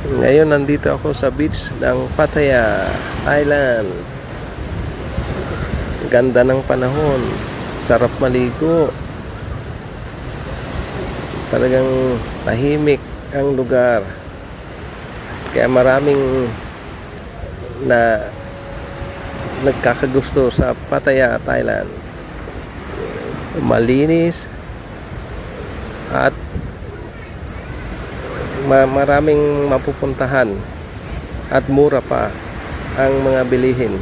Ngayon nandito ako sa beach ng Pattaya, Thailand. Ganda ng panahon, sarap maligo. Talagang tahimik ang lugar. Kaya maraming na nagkakagusto sa Pattaya, Thailand. Malinis at maraming mapupuntahan at mura pa ang mga bilihin.